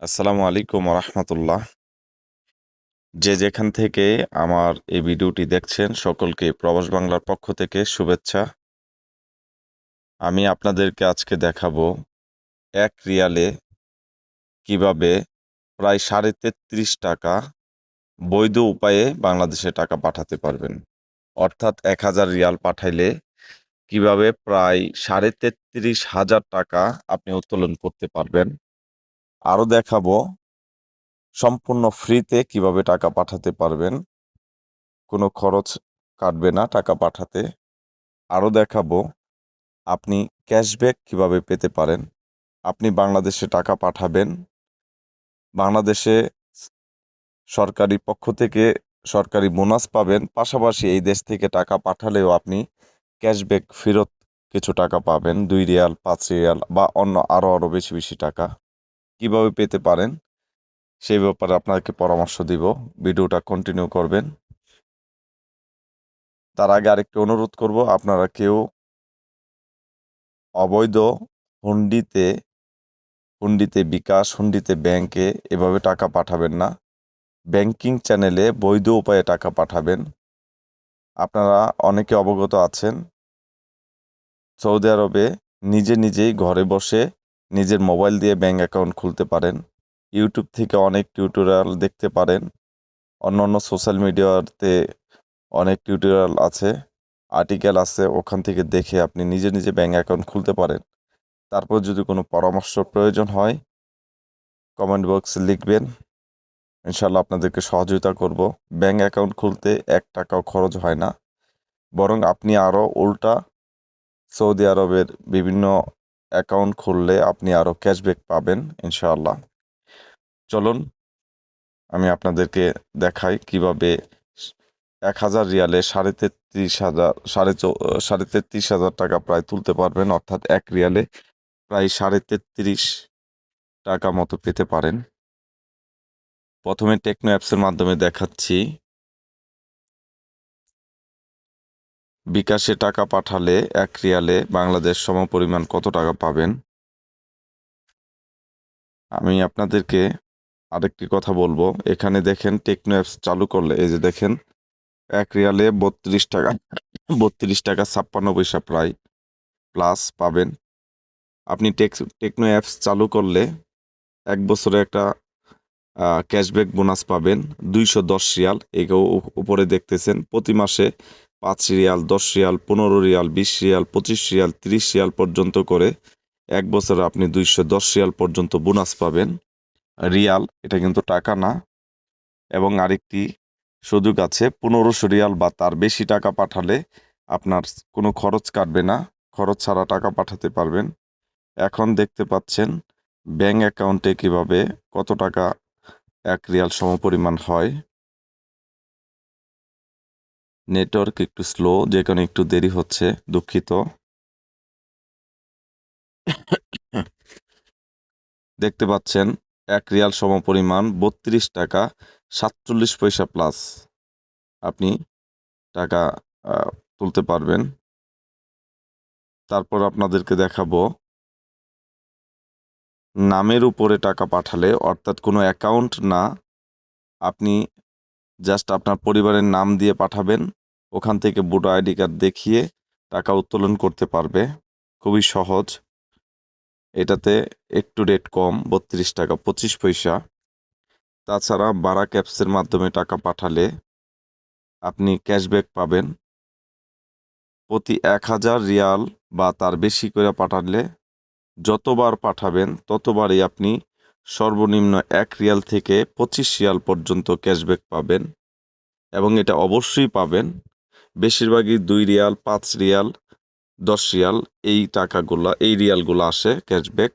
আসসালামু আলাইকুম রহমতুল্লাহ। যে যেখান থেকে আমার এই ভিডিওটি দেখছেন সকলকে প্রবাস বাংলার পক্ষ থেকে শুভেচ্ছা। আমি আপনাদেরকে আজকে দেখাবো এক রিয়ালে কিভাবে প্রায় 33.5 টাকা বৈধ উপায়ে বাংলাদেশে টাকা পাঠাতে পারবেন। অর্থাৎ 1000 রিয়াল পাঠাইলে কিভাবে প্রায় 33,500 টাকা আপনি উত্তোলন করতে পারবেন। আরও দেখাবো সম্পূর্ণ ফ্রিতে কিভাবে টাকা পাঠাতে পারবেন, কোনো খরচ কাটবে না টাকা পাঠাতে। আরও দেখাবো আপনি ক্যাশব্যাক কিভাবে পেতে পারেন। আপনি বাংলাদেশে টাকা পাঠাবেন, বাংলাদেশে সরকারি পক্ষ থেকে সরকারি বোনাস পাবেন, পাশাপাশি এই দেশ থেকে টাকা পাঠালেও আপনি ক্যাশব্যাক ফেরত কিছু টাকা পাবেন, 2 রিয়াল 5 রিয়াল বা অন্য আরও বেশি বেশি টাকা কিভাবে পেতে পারেন সেই ব্যাপারে আপনাকে পরামর্শ দিব। ভিডিওটা কন্টিনিউ করবেন। তার আগে আরেকটি অনুরোধ করব, আপনারা কেউ অবৈধ হুন্ডিতে বিকাশ, হুন্ডিতে ব্যাংকে এভাবে টাকা পাঠাবেন না। ব্যাংকিং চ্যানেলে বৈধ উপায়ে টাকা পাঠাবেন। আপনারা অনেকে অবগত আছেন, সৌদি আরবে নিজেই ঘরে বসে নিজের মোবাইল দিয়ে ব্যাংক অ্যাকাউন্ট খুলতে পারেন। ইউটিউব থেকে অনেক টিউটোরিয়াল দেখতে পারেন। অন্যান্য সোশ্যাল মিডিয়াতে অনেক টিউটোরিয়াল আছে, আর্টিকেল আছে, ওখান থেকে দেখে আপনি নিজে ব্যাংক অ্যাকাউন্ট খুলতে পারেন। তারপর যদি কোনো পরামর্শ প্রয়োজন হয় কমেন্ট বক্সে লিখবেন, ইনশাল্লাহ আপনাদেরকে সহযোগিতা করব। ব্যাংক অ্যাকাউন্ট খুলতে 1 টাকাও খরচ হয় না, বরং আপনি আরও উল্টা সৌদি আরবের বিভিন্ন অ্যাকাউন্ট খুললে আপনি আরও ক্যাশব্যাক পাবেন ইনশাআল্লাহ। চলুন আমি আপনাদেরকে দেখাই কিভাবে 1000 রিয়ালে 33,000 টাকা প্রায় তুলতে পারবেন। অর্থাৎ 1 রিয়ালে প্রায় 33.5 টাকা মতো পেতে পারেন। প্রথমে টেকনো অ্যাপসের মাধ্যমে দেখাচ্ছি। বিকাশে টাকা পাঠালে 1 রিয়ালে বাংলাদেশ সমপরিমাণ কত টাকা পাবেন। আমি আপনাদেরকে আরেকটি কথা বলবো, এখানে দেখেন টেকনো অ্যাপস চালু করলে এই যে দেখেন 1 রিয়ালে 32 টাকা 56 পয়সা প্রায় প্লাস পাবেন। আপনি টেকনো অ্যাপস চালু করলে 1 বছরে একটা ক্যাশব্যাক বোনাস পাবেন 210 রিয়াল। একেও উপরে দেখতেছেন প্রতি মাসে 5 Real 10 Real 15 Real 20 Real 25 Real 30 Real পর্যন্ত করে 1 বছরে আপনি 210 রিয়াল পর্যন্ত বোনাস পাবেন। রিয়াল, এটা কিন্তু টাকা না। এবং আরেকটি সুযোগ আছে, 1500 রিয়াল বা তার বেশি টাকা পাঠালে আপনার কোনো খরচ কাটবে না, খরচ ছাড়া টাকা পাঠাতে পারবেন। এখন দেখতে পাচ্ছেন ব্যাংক অ্যাকাউন্টে কিভাবে কত টাকা 1 রিয়াল সমপরিমাণ হয়। নেটওয়ার্ক একটু স্লো, যে কারণে একটু দেরি হচ্ছে, দুঃখিত। দেখতে পাচ্ছেন 1 রিয়াল সমপরিমাণ 32 টাকা 47 পয়সা প্লাস আপনি টাকা তুলতে পারবেন। তারপর আপনাদেরকে দেখাবো নামের উপরে টাকা পাঠালে, অর্থাৎ কোনো অ্যাকাউন্ট না, আপনি জাস্ট আপনার পরিবারের নাম দিয়ে পাঠাবেন। ওখান থেকে ভোটার আইডি কার্ড দেখিয়ে টাকা উত্তোলন করতে পারবে। খুবই সহজ। এটাতে একটু রেট কম, 32 টাকা 25 পয়সা। তাছাড়া বারাক অ্যাপসের মাধ্যমে টাকা পাঠালে আপনি ক্যাশব্যাক পাবেন। প্রতি 1000 রিয়াল বা তার বেশি করে পাঠালে যতবার পাঠাবেন ততবারই আপনি সর্বনিম্ন 1 রিয়াল থেকে 25 রিয়াল পর্যন্ত ক্যাশব্যাক পাবেন। এবং এটা অবশ্যই পাবেন, বেশিরভাগই 2 রিয়াল 5 রিয়াল 10 রিয়াল এই রিয়ালগুলো আসে ক্যাশব্যাক।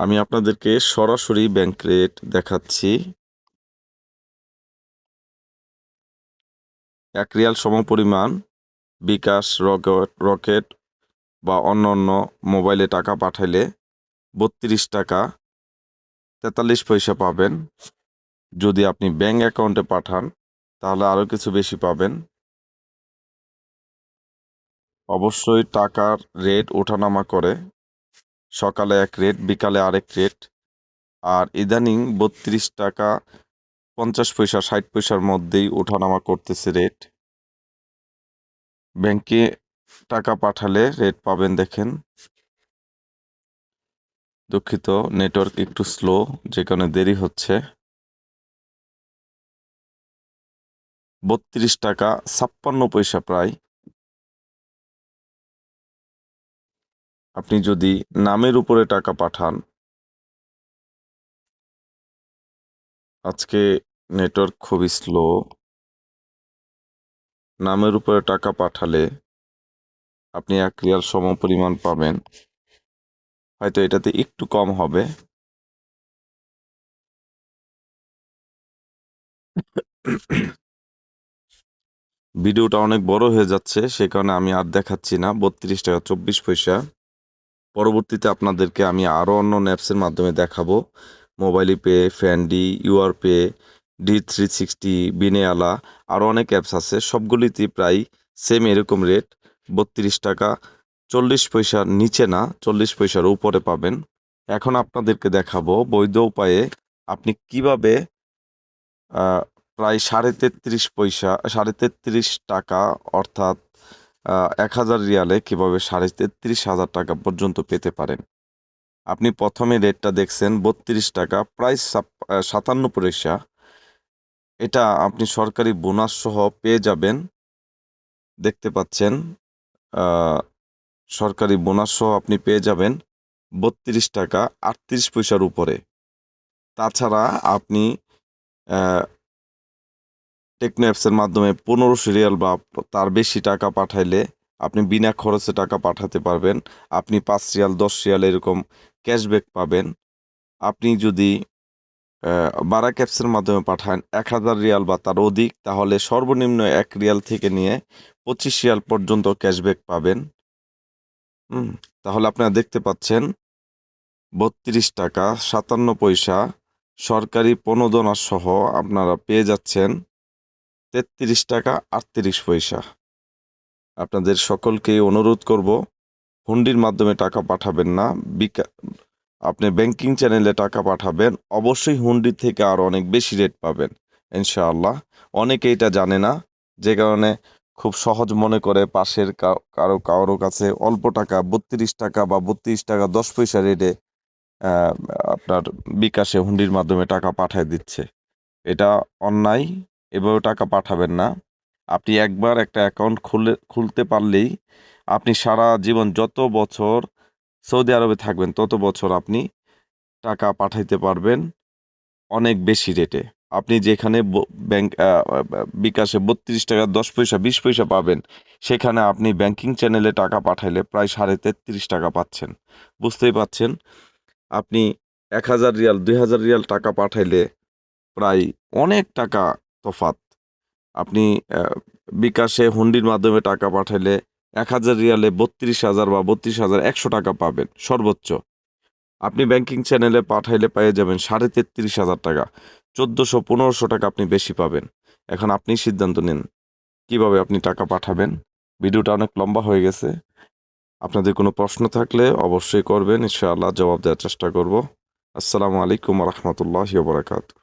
আমি আপনাদেরকে সরাসরি ব্যাংক রেট দেখাচ্ছি। 1 রিয়াল সমপরিমাণ বিকাশ, রকেট বা অন্য মোবাইলে টাকা পাঠাইলে 32 টাকা 43 পয়সা পাবেন। যদি আপনি ব্যাংক অ্যাকাউন্টে পাঠান তাহলে আরও কিছু বেশি পাবেন। অবশ্যই টাকার রেট ওঠানামা করে। সকালে এক রেট, বিকালে আরেক রেট। আর ইদানিং 32 টাকা 50 পয়সা 60 পয়সার মধ্যেই ওঠানামা করতেছে রেট। ব্যাংকে টাকা পাঠালে রেট পাবেন দেখেন। দুঃখিত, নেটওয়ার্ক একটু স্লো, যে কারণে দেরি হচ্ছে। 32 টাকা 56 পয়সা প্রায়। আপনি যদি নামের উপরে টাকা পাঠান, আজকে নেটওয়ার্ক খুবই স্লো। নামের উপরে টাকা পাঠালে আপনি 1 রিয়াল সমপরিমাণ পাবেন, হয়তো এটাতে একটু কম হবে। ভিডিওটা অনেক বড় হয়ে যাচ্ছে, সে কারণে আমি আর দেখাচ্ছি না। 32 টাকা 24 পয়সা। পরবর্তীতে আপনাদেরকে আমি আরও অন্য অ্যাপসের মাধ্যমে দেখাবো। মোবাইল পে, ফ্যান্ডি, ইউআর পে, D360, বিনেয়ালা, আরও অনেক অ্যাপস আছে। সবগুলিতেই প্রায় সেম এরকম রেট। 32 টাকা 40 পয়সার নিচে না, 40 পয়সার উপরে পাবেন। এখন আপনাদেরকে দেখাবো বৈধ উপায়ে আপনি কিভাবে প্রায় 33.5 টাকা অর্থাৎ 1000 রিয়ালে কীভাবে 33,500 টাকা পর্যন্ত পেতে পারেন। আপনি প্রথমে রেটটা দেখছেন 32 টাকা প্রায় 57 পয়সা। এটা আপনি সরকারি বোনাস সহ পেয়ে যাবেন। দেখতে পাচ্ছেন সরকারি বোনাস সহ আপনি পেয়ে যাবেন 32 টাকা 38 পয়সার উপরে। তাছাড়া আপনি টেকনো অ্যাপসের মাধ্যমে 1500 রিয়াল বা তার বেশি টাকা পাঠাইলে আপনি বিনা খরচে টাকা পাঠাতে পারবেন। আপনি 5 রিয়াল 10 রিয়াল এরকম ক্যাশব্যাক পাবেন। আপনি যদি বারাক অ্যাপসের মাধ্যমে পাঠান 1000 রিয়াল বা তার অধিক, তাহলে সর্বনিম্ন 1 রিয়াল থেকে নিয়ে 25 রিয়াল পর্যন্ত ক্যাশব্যাক পাবেন। তাহলে আপনারা দেখতে পাচ্ছেন 32 টাকা 57 পয়সা সরকারি প্রণোদনা সহ আপনারা পেয়ে যাচ্ছেন 33 টাকা 38 পয়সা। আপনাদের সকলকেই অনুরোধ করব, হুন্ডির মাধ্যমে টাকা পাঠাবেন না, আপনি ব্যাংকিং চ্যানেলে টাকা পাঠাবেন। অবশ্যই হুন্ডি থেকে আরও অনেক বেশি রেট পাবেন ইনশাআল্লাহ। অনেকে এটা জানে না, যে কারণে খুব সহজ মনে করে পাশের কারো কাছে অল্প টাকা 32 টাকা বা 32 টাকা 10 পয়সা রেটে আপনার বিকাশে হুন্ডির মাধ্যমে টাকা পাঠায় দিচ্ছে। এটা অন্যায়, এভাবে টাকা পাঠাবেন না। আপনি একবার একটা অ্যাকাউন্ট খুলতে পারলেই আপনি সারা জীবন যত বছর সৌদি আরবে থাকবেন তত বছর আপনি টাকা পাঠাইতে পারবেন অনেক বেশি রেটে। আপনি যেখানে ব্যাংক বিকাশে 32 টাকা 10 পয়সা 20 পয়সা পাবেন, সেখানে আপনি ব্যাংকিং চ্যানেলে টাকা পাঠাইলে প্রায় 33.5 টাকা পাচ্ছেন। বুঝতেই পাচ্ছেন, আপনি 1000 রিয়াল 2000 রিয়াল টাকা পাঠাইলে প্রায় অনেক টাকা তফাৎ। আপনি বিকাশে হুন্ডির মাধ্যমে টাকা পাঠাইলে 1000 রিয়ালে 32,000 বা 32,100 টাকা পাবেন সর্বোচ্চ। আপনি ব্যাংকিং চ্যানেলে পাঠাইলে পেয়ে যাবেন 33,500 টাকা, 1400-1500 টাকা আপনি বেশি পাবেন। এখন আপনি সিদ্ধান্ত নিন কিভাবে আপনি টাকা পাঠাবেন। ভিডিওটা অনেক লম্বা হয়ে গেছে। আপনাদের কোনো প্রশ্ন থাকলে অবশ্যই করবেন, ইনশাআল্লাহ জবাব দেওয়ার চেষ্টা করব। আসসালামু আলাইকুম ওয়া রাহমাতুল্লাহি ওয়া বারাকাতুহু।